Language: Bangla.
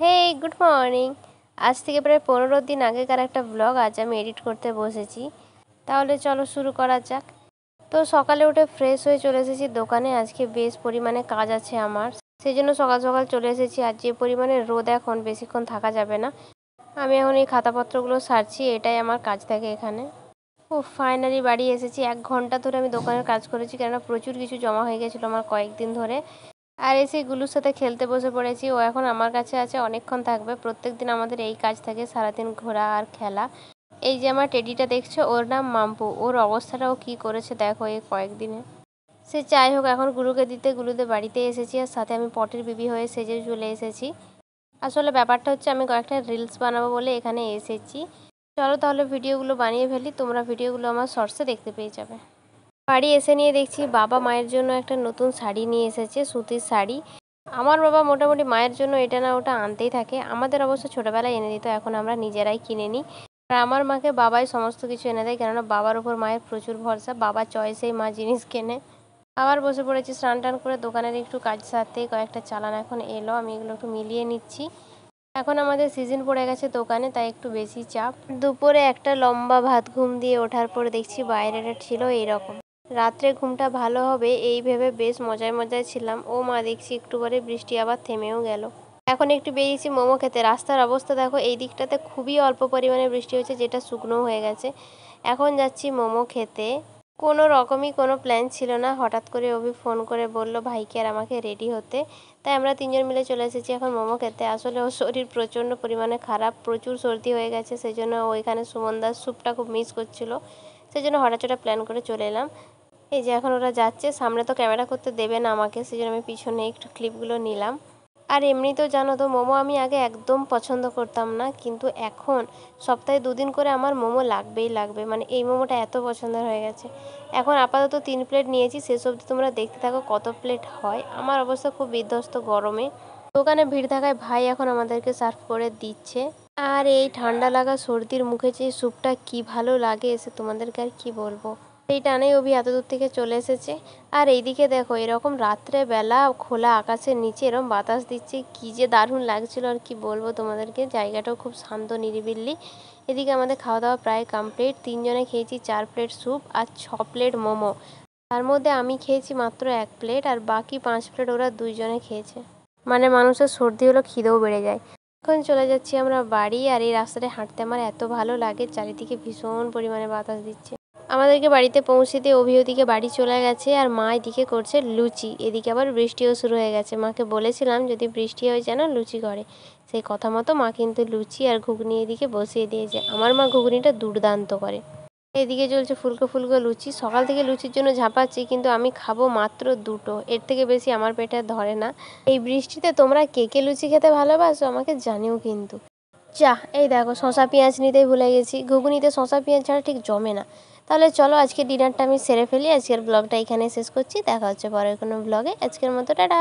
হে গুড মর্নিং। আজ থেকে প্রায় 15 দিন আগেকার একটা ব্লগ আজ আমি এডিট করতে বসেছি। তাহলে চলো শুরু করা যাক। তো সকালে উঠে ফ্রেশ হয়ে চলে এসেছি দোকানে। আজকে বেশ পরিমাণে কাজ আছে আমার, সেই জন্য সকাল সকাল চলে এসেছি। আর যে পরিমাণে রোদ এখন, বেশিক্ষণ থাকা যাবে না। আমি এখন এই খাতাপত্রগুলো সারছি, এটাই আমার কাজ থাকে এখানে। ও ফাইনালি বাড়ি এসেছি। 1 ঘন্টা ধরে আমি দোকানের কাজ করেছি, কেননা প্রচুর কিছু জমা হয়ে গেছিলো আমার কয়েকদিন ধরে। আর এসে গুলুর সাথে খেলতে বসে পড়েছি। ও এখন আমার কাছে আছে, অনেকক্ষণ থাকবে। প্রত্যেক দিন আমাদের এই কাজ থাকে, সারাদিন ঘোরা আর খেলা। এই যে আমার টেডিটা দেখছো, ওর নাম মাম্পু। ওর অবস্থাটাও কি করেছে দেখো এই কয়েকদিনে। সে যাই হোক, এখন গুলুকে দিতে গুলুদের বাড়িতে এসেছি, আর সাথে আমি পটের বিবি হয়ে সেজে চলে এসেছি। আসলে ব্যাপারটা হচ্ছে আমি কয়েকটা রিলস বানাবো বলে এখানে এসেছি। চলো তাহলে ভিডিওগুলো বানিয়ে ফেলি, তোমরা ভিডিওগুলো আমার শর্টসে দেখতে পেয়ে যাবে। বাড়ি এসে নিয়ে দেখছি বাবা মায়ের জন্য একটা নতুন শাড়ি নিয়ে এসেছে, সুতির শাড়ি। আমার বাবা মোটামুটি মায়ের জন্য এটা না ওটা আনতেই থাকে। আমাদের অবশ্য ছোটোবেলায় এনে দিত, এখন আমরা নিজেরাই কিনে নিই। আর আমার মাকে বাবাই সমস্ত কিছু এনে দেয়, কেননা বাবার ওপর মায়ের প্রচুর ভরসা। বাবার চয়েসেই মা জিনিস কেনে। আবার বসে পড়েছি স্নান টান করে, দোকানের একটু কাজ সারতে। কয়েকটা চালান এখন এলো, আমি এগুলো একটু মিলিয়ে নিচ্ছি। এখন আমাদের সিজন পড়ে গেছে দোকানে, তাই একটু বেশি চাপ। দুপুরে একটা লম্বা ভাত ঘুম দিয়ে ওঠার পরে দেখছি বাইরেটা ছিল এইরকম। রাত্রে ঘুমটা ভালো হবে এই ভেবে বেশ মজায় মজায় ছিলাম। ও মা, দেখছি একটু পরে বৃষ্টি আবার থেমেও গেল। এখন একটু বেরিয়েছি মোমো খেতে। রাস্তার অবস্থা দেখো, এই দিকটাতে খুবই অল্প পরিমাণে বৃষ্টি হয়েছে, যেটা শুকনো হয়ে গেছে। এখন যাচ্ছি মোমো খেতে। কোনো রকমই কোনো প্ল্যান ছিল না, হঠাৎ করে অভি ফোন করে বলল ভাইকে আর আমাকে রেডি হতে। তাই আমরা তিনজন মিলে চলে এসেছি এখন মোমো খেতে। আসলে ওর শরীর প্রচণ্ড পরিমাণে খারাপ, প্রচুর সর্দি হয়ে গেছে, সেই জন্য ওইখানে সুমনদার স্যুপটা খুব মিস করছিল। সেই জন্য হঠাৎ প্ল্যান করে চলে এলাম। এই যে এখন ওরা যাচ্ছে, সামনে তো ক্যামেরা করতে দেবে না আমাকে, সেই জন্য আমি পিছনে একটু ক্লিপগুলো নিলাম। আর এমনিতেও জানো তো, মোমো আমি আগে একদম পছন্দ করতাম না, কিন্তু এখন সপ্তাহে 2 দিন করে আমার মোমো লাগবেই লাগবে। মানে এই মোমোটা এত পছন্দের হয়ে গেছে। এখন আপাতত 3 প্লেট নিয়েছি, শেষ অবধি তোমরা দেখতে থাকো কত প্লেট হয়। আমার অবস্থা খুব বিধ্বস্ত গরমে। দোকানে ভিড় থাকায় ভাই এখন আমাদেরকে সার্ভ করে দিচ্ছে। আর এই ঠান্ডা লাগা সর্দির মুখে যে স্যুপটা কি ভালো লাগে, এসে তোমাদেরকে আর কি বলবো। এই টানেই অভি এত দূর থেকে চলে এসেছে। আর এইদিকে দেখো, এরকম রাত্রেবেলা খোলা আকাশের নিচে এরকম বাতাস দিচ্ছে, কি যে দারুণ লাগছিল আর কি বলবো তোমাদেরকে। জায়গাটাও খুব শান্ত নিরিবিলি। এদিকে আমাদের খাওয়া দাওয়া প্রায় কমপ্লিট। 3 জনে খেয়েছি 4 প্লেট স্যুপ আর 6 প্লেট মোমো। তার মধ্যে আমি খেয়েছি মাত্র 1 প্লেট, আর বাকি 5 প্লেট ওরা 2 জনে খেয়েছে। মানে মানুষের সর্দি হলো খিদেও বেড়ে যায়। এখন চলে যাচ্ছি আমরা বাড়ি। আর এই রাস্তাটায় হাঁটতে আমার এত ভালো লাগে, চারিদিকে ভীষণ পরিমাণে বাতাস দিচ্ছে। আমাদেরকে বাড়িতে পৌঁছে দিয়ে অভি ওদিকে বাড়ি চলে গেছে, আর মা এদিকে করছে লুচি। এদিকে আবার বৃষ্টিও শুরু হয়ে গেছে। মাকে বলেছিলাম যদি বৃষ্টি হয় যেন লুচি করে। সেই কথা মতো মা কিন্তু লুচি আর ঘুগনি এদিকে বসিয়ে দিয়েছে। আমার মা ঘুগনিটা দুর্দান্ত করে। এদিকে চলছে ফুলকো ফুলকো লুচি। সকাল থেকে লুচির জন্য ঝাঁপাচ্ছি, কিন্তু আমি খাবো মাত্র 2টো, এর থেকে বেশি আমার পেটে ধরে না। এই বৃষ্টিতে তোমরা কে কে লুচি খেতে ভালোবাসো আমাকে জানিও কিন্তু। যা, এই দেখো শসা পেঁয়াজ নিতেই ভুলে গেছি। ঘুগনিতে শসা পেঁয়াজ ছাড়া ঠিক জমে না। তাহলে চলো আজকে ডিনারটা আমি সেরে ফেলি। আজকের ব্লগটা এখানে শেষ করছি। দেখা হচ্ছে পরের কোনো ব্লগে। আজকের মতো টাটা।